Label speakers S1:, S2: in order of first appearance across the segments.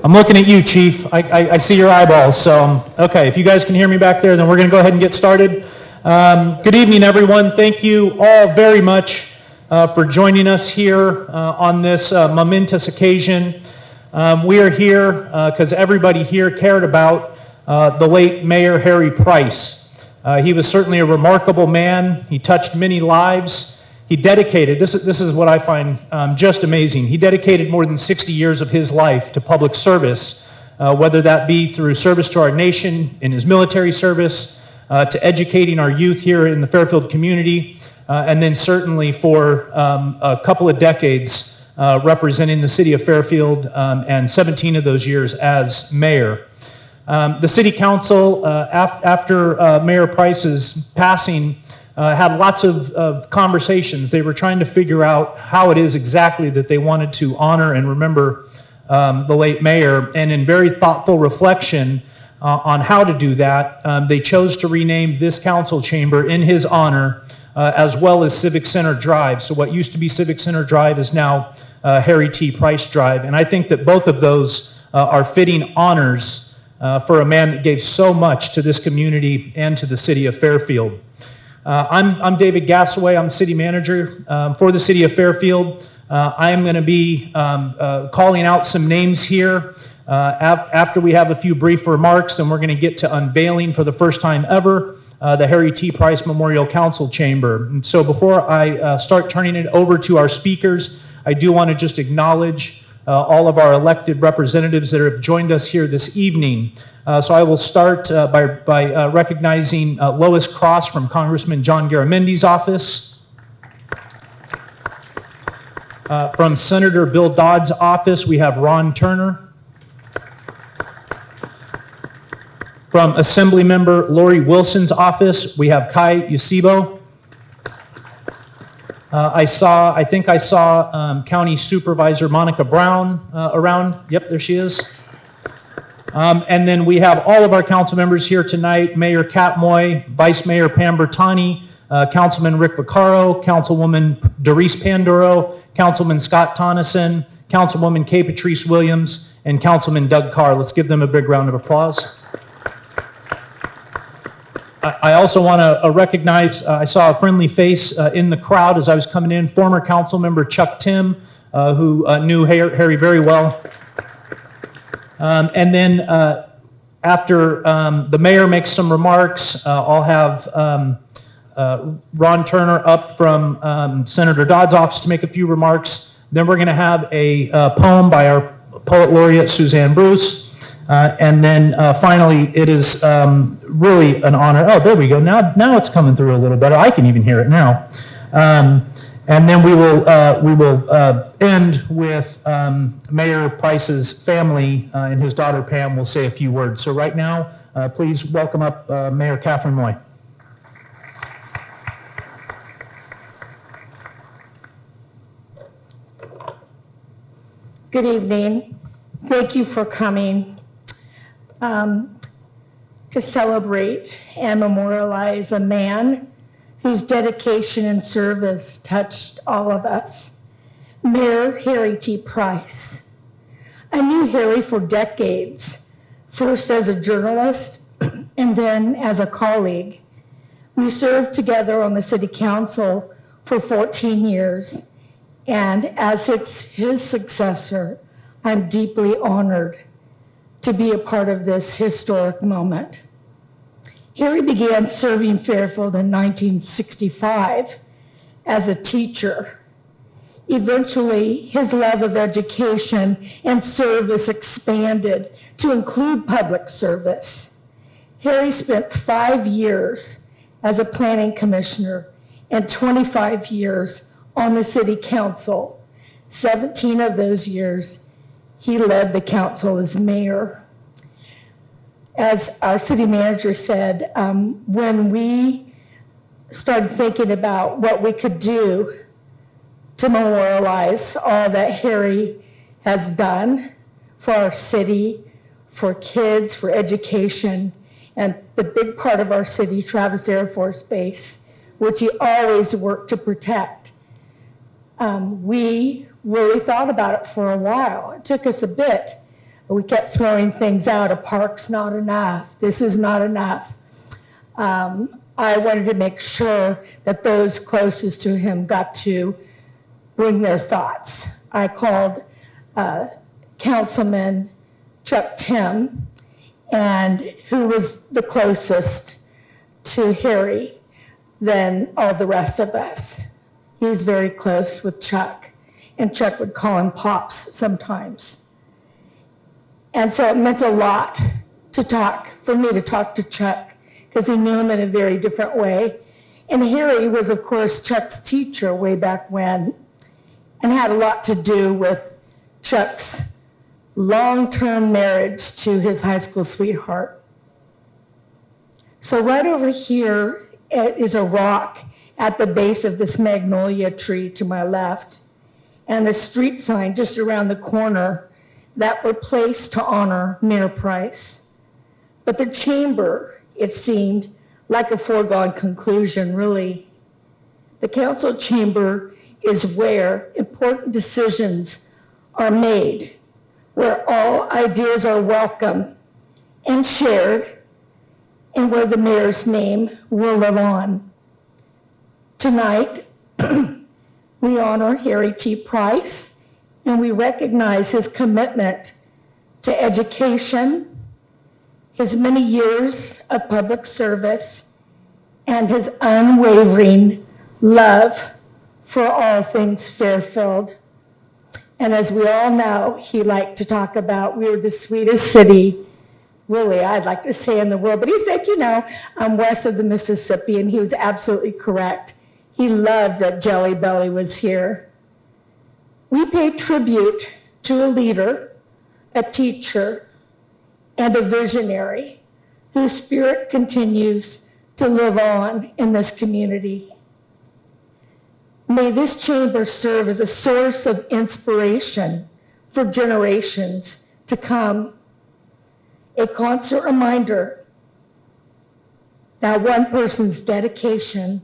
S1: I'm looking at you, Chief. I see your eyeballs. So, okay, if you guys can hear me back there, then we're going to go ahead and get started. Good evening, everyone. Thank you all very much for joining us here on this momentous occasion. We are here because everybody here cared about the late Mayor Harry Price. He was certainly a remarkable man. He touched many lives. He dedicated, this is what I find just amazing, he dedicated more than 60 years of his life to public service, whether that be through service to our nation, in his military service, to educating our youth here in the Fairfield community, and then certainly for a couple of decades representing the city of Fairfield, and 17 of those years as mayor. The city council, after Mayor Price's passing, had lots of conversations. They were trying to figure out how it is exactly that they wanted to honor and remember the late mayor. And in very thoughtful reflection on how to do that, they chose to rename this council chamber in his honor, as well as Civic Center Drive. So what used to be Civic Center Drive is now Harry T. Price Drive. And I think that both of those are fitting honors for a man that gave so much to this community and to the city of Fairfield. I'm David Gassaway. I'm city manager for the city of Fairfield. I am going to be calling out some names here after we have a few brief remarks, and we're going to get to unveiling for the first time ever the Harry T. Price Memorial Council Chamber. And so before I start turning it over to our speakers, I do want to just acknowledge all of our elected representatives that have joined us here this evening. So I will start by recognizing Lois Cross from Congressman John Garamendi's office. From Senator Bill Dodd's office, we have Ron Turner. From Assemblymember Lori Wilson's office, we have Kai Yusibo. I think I saw County Supervisor Monica Brown around. Yep, there she is. And then we have all of our council members here tonight: Mayor Kat Moy, Vice Mayor Pam Bertani, Councilman Rick Vaccaro, Councilwoman Doris Panduro, Councilman Scott Tonneson, Councilwoman Kay Patrice Williams, and Councilman Doug Carr. Let's give them a big round of applause. I also want to recognize, I saw a friendly face in the crowd as I was coming in, former council member Chuck Tim, who knew Harry very well. And then after the mayor makes some remarks, I'll have Ron Turner up from Senator Dodd's office to make a few remarks. Then we're going to have a poem by our poet laureate Suzanne Bruce. And then finally, it is really an honor. Oh, there we go. Now it's coming through a little better. I can even hear it now. And then we will end with Mayor Price's family and his daughter Pam will say a few words. So right now, please welcome up Mayor Catherine Moy.
S2: Good evening. Thank you for coming to celebrate and memorialize a man whose dedication and service touched all of us, Mayor Harry T. Price. I knew Harry for decades, first as a journalist and then as a colleague. We served together on the city council for 14 years, and as his successor, I'm deeply honored to be a part of this historic moment. Harry began serving Fairfield in 1965 as a teacher. Eventually, his love of education and service expanded to include public service. Harry spent 5 years as a planning commissioner and 25 years on the city council. 17 of those years, he led the council as mayor. As our city manager said, when we started thinking about what we could do to memorialize all that Harry has done for our city, for kids, for education, and the big part of our city, Travis Air Force Base, which he always worked to protect. We really thought about it for a while. It took us a bit We kept throwing things out. A park's not enough. This is not enough. I wanted to make sure that those closest to him got to bring their thoughts. I called Councilman Chuck Tim, and who was the closest to Harry than all the rest of us. He was very close with Chuck, and Chuck would call him Pops sometimes. And so it meant a lot for me to talk to Chuck, because he knew him in a very different way. And Harry was, of course, Chuck's teacher way back when, and had a lot to do with Chuck's long-term marriage to his high school sweetheart. So right over here is a rock at the base of this magnolia tree to my left, and the street sign just around the corner that were placed to honor Mayor Price. But the chamber, it seemed like a foregone conclusion, really. The council chamber is where important decisions are made, where all ideas are welcome and shared, and where the mayor's name will live on. Tonight, we honor Harry T. Price, and we recognize his commitment to education, his many years of public service, and his unwavering love for all things Fairfield. And as we all know, he liked to talk about, we were the sweetest city, really, I'd like to say, in the world. But he said, I'm west of the Mississippi, and he was absolutely correct. He loved that Jelly Belly was here. We pay tribute to a leader, a teacher, and a visionary whose spirit continues to live on in this community. May this chamber serve as a source of inspiration for generations to come. A constant reminder that one person's dedication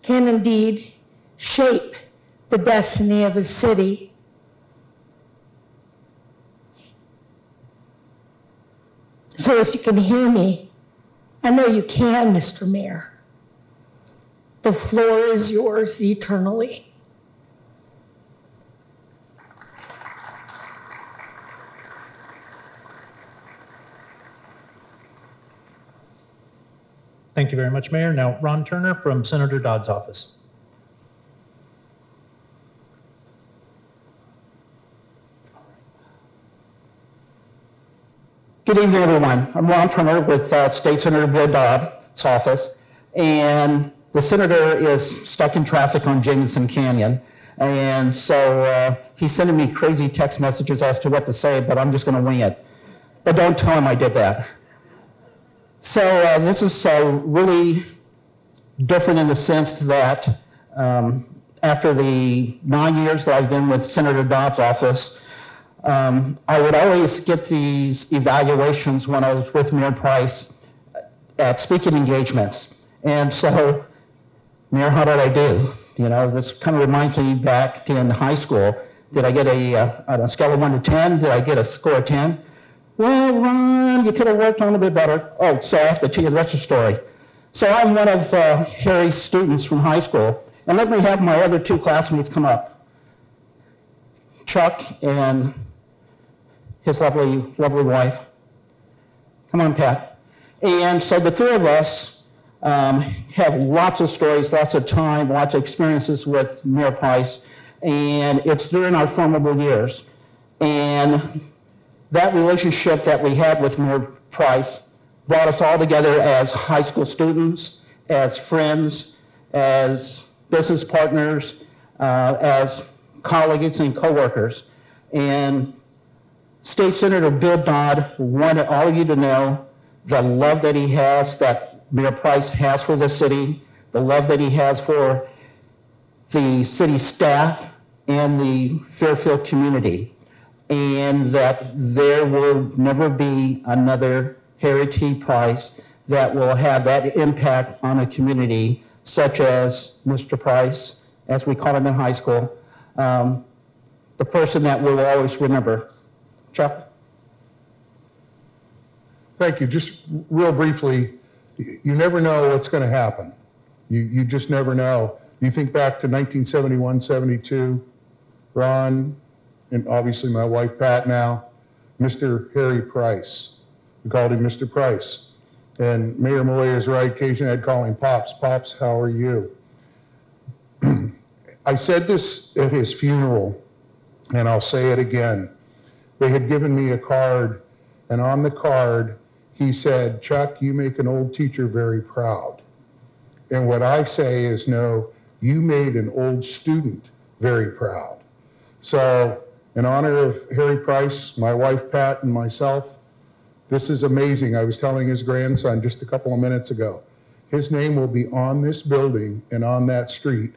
S2: can indeed shape the destiny of a city. So if you can hear me, I know you can, Mr. Mayor. The floor is yours eternally.
S1: Thank you very much, Mayor. Now, Ron Turner from Senator Dodd's office.
S3: Good evening, everyone. I'm Ron Turner with State Senator Bill Dodd's office, and the senator is stuck in traffic on Jamison Canyon, and so he's sending me crazy text messages as to what to say, but I'm just going to wing it. But don't tell him I did that. So this is really different in the sense that after the 9 years that I've been with Senator Dodd's office, I would always get these evaluations when I was with Mayor Price at speaking engagements. And so, Mayor, how did I do? This kind of reminds me back in high school. Did I get on a scale of 1 to 10, did I get a score of 10? Well, Ron, you could have worked on it a bit better. Oh, so I have to tell you the rest of the story. So I'm one of Harry's students from high school, and let me have my other two classmates come up. Chuck and his lovely wife. Come on, Pat. And so the three of us have lots of stories, lots of time, lots of experiences with Mayor Price, and it's during our formidable years. And that relationship that we had with Mayor Price brought us all together as high school students, as friends, as business partners, as colleagues and coworkers. And State Senator Bill Dodd wanted all of you to know the love that he has, that Mayor Price has for the city, the love that he has for the city staff and the Fairfield community, and that there will never be another Harry T. Price that will have that impact on a community such as Mr. Price, as we call him in high school, the person that we'll always remember. Chuck?
S4: Thank you. Just real briefly, you never know what's going to happen. You just never know. You think back to 1971, 72, Ron, and obviously my wife Pat now, Mr. Harry Price. We called him Mr. Price. And Mayor Malaya is right. Occasionally I'd call him Pops. Pops, how are you? I said this at his funeral, and I'll say it again. They had given me a card, and on the card, he said, Chuck, you make an old teacher very proud. And what I say is, no, you made an old student very proud. So in honor of Harry Price, my wife Pat, and myself, this is amazing. I was telling his grandson just a couple of minutes ago, his name will be on this building and on that street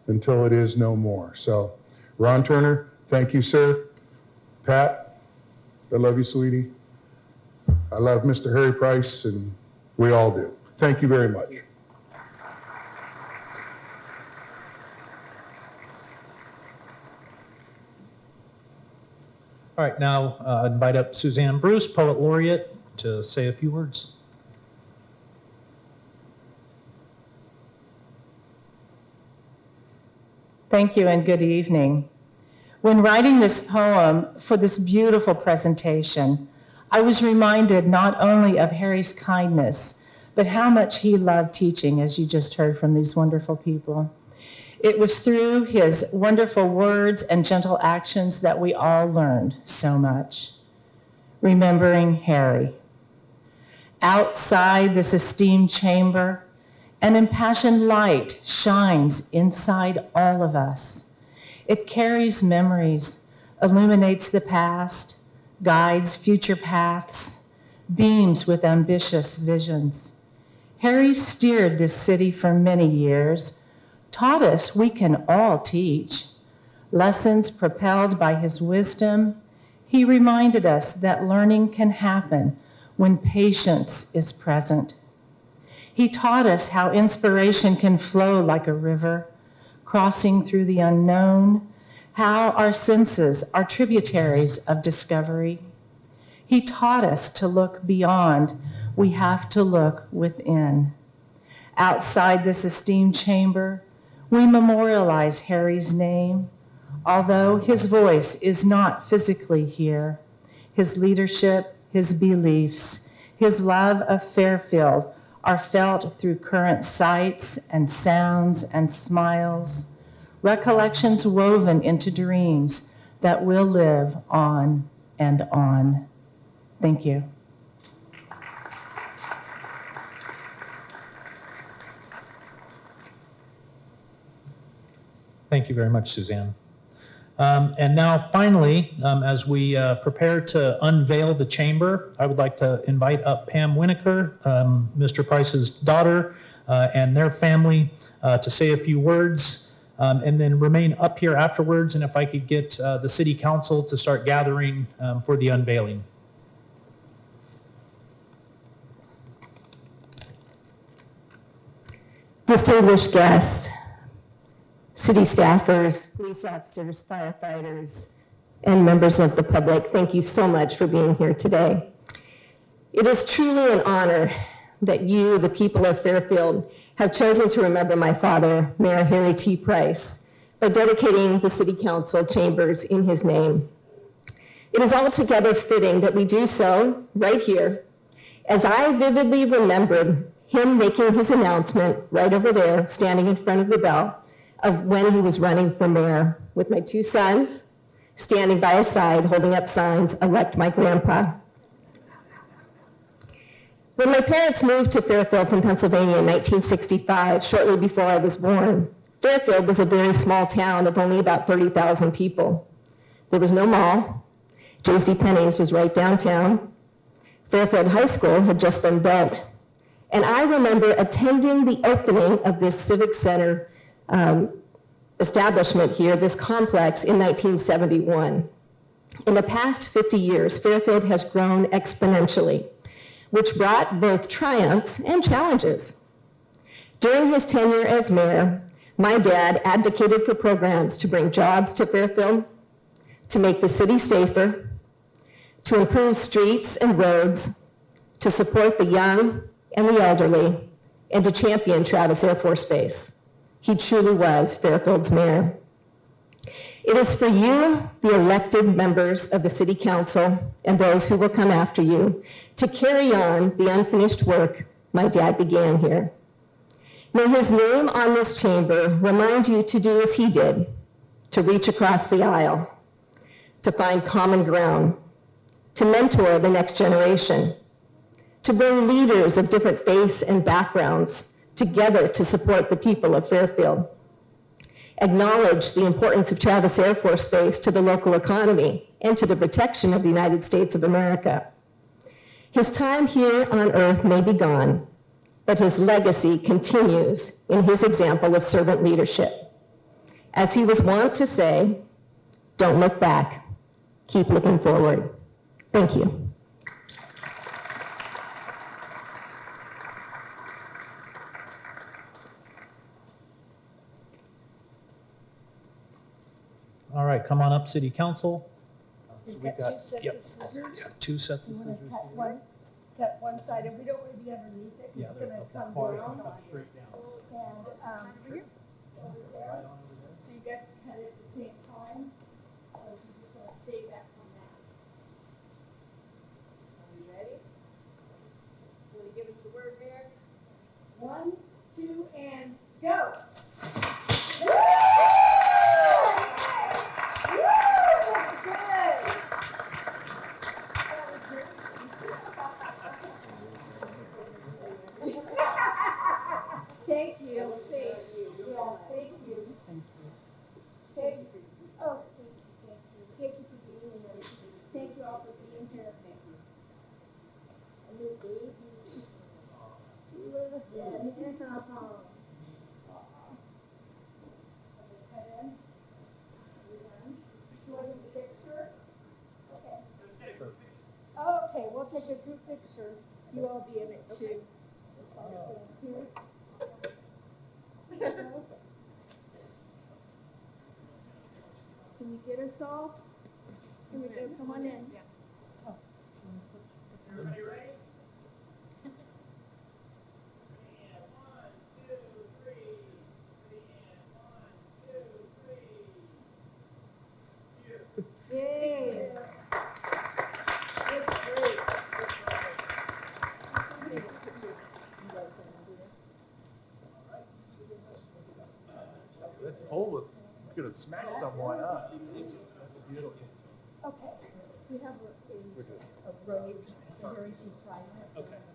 S4: until it is no more. So Ron Turner, thank you, sir. Pat, I love you, sweetie. I love Mr. Harry Price, and we all do. Thank you very much.
S1: All right, now invite up Suzanne Bruce, Poet Laureate, to say a few words.
S5: Thank you and good evening. When writing this poem for this beautiful presentation, I was reminded not only of Harry's kindness, but how much he loved teaching, as you just heard from these wonderful people. It was through his wonderful words and gentle actions that we all learned so much. Remembering Harry. Outside this esteemed chamber, an impassioned light shines inside all of us. It carries memories, illuminates the past, guides future paths, beams with ambitious visions. Harry steered this city for many years, taught us we can all teach. Lessons propelled by his wisdom, he reminded us that learning can happen when patience is present. He taught us how inspiration can flow like a river, crossing through the unknown, how our senses are tributaries of discovery. He taught us to look beyond. We have to look within. Outside this esteemed chamber, we memorialize Harry's name, although his voice is not physically here. His leadership, his beliefs, his love of Fairfield are felt through current sights and sounds and smiles, recollections woven into dreams that will live on and on. Thank you.
S1: Thank you very much, Suzanne. And now finally, as we prepare to unveil the chamber, I would like to invite up Pam Winokur, Mr. Price's daughter, and their family to say a few words, and then remain up here afterwards. And if I could get the city council to start gathering for the unveiling.
S6: Distinguished guests, city staffers, police officers, firefighters, and members of the public, thank you so much for being here today. It is truly an honor that you, the people of Fairfield, have chosen to remember my father, Mayor Harry T. Price, by dedicating the city council chambers in his name. It is altogether fitting that we do so right here, as I vividly remembered him making his announcement right over there, standing in front of the bell, of when he was running for mayor, with my two sons standing by his side, holding up signs, "Elect my grandpa." When my parents moved to Fairfield from Pennsylvania in 1965, shortly before I was born, Fairfield was a very small town of only about 30,000 people. There was no mall. JCPenney's was right downtown. Fairfield High School had just been built. And I remember attending the opening of this Civic Center establishment here, this complex, in 1971. In the past 50 years, Fairfield has grown exponentially, which brought both triumphs and challenges. During his tenure as mayor, my dad advocated for programs to bring jobs to Fairfield, to make the city safer, to improve streets and roads, to support the young and the elderly, and to champion Travis Air Force Base. He truly was Fairfield's mayor. It is for you, the elected members of the City Council, and those who will come after you, to carry on the unfinished work my dad began here. May his name on this chamber remind you to do as he did, to reach across the aisle, to find common ground, to mentor the next generation, to bring leaders of different faiths and backgrounds together to support the people of Fairfield. Acknowledge the importance of Travis Air Force Base to the local economy and to the protection of the United States of America. His time here on earth may be gone, but his legacy continues in his example of servant leadership. As he was wont to say, don't look back, keep looking forward. Thank you.
S1: All right, come on up, City Council.
S2: We've got two sets of scissors.
S1: 2 sets of
S2: You want
S1: scissors.
S2: to cut one side, and we don't want to be underneath it, because it's going to come down. And, here, over there. So you guys can cut it at the same time, or you just want to stay back from that.
S7: Are you ready? Will you give us the word, Mayor?
S2: 1, 2, and go. Thank you. Thank you. Yeah, thank you. Thank you. Oh, thank you. Thank you for being here. Thank you all for being here. Thank you. A new baby. Look at it. Do you want a picture? Okay. Oh, okay, we'll take a group picture. You all be in it too. Let's all stand here. Can you get us all? Here we go, come on in.
S7: Everybody ready?
S2: Yay. That's great.
S8: Almost gonna smack someone up. That's beautiful.
S2: Okay, we have a road, a heritage prize.
S1: Okay.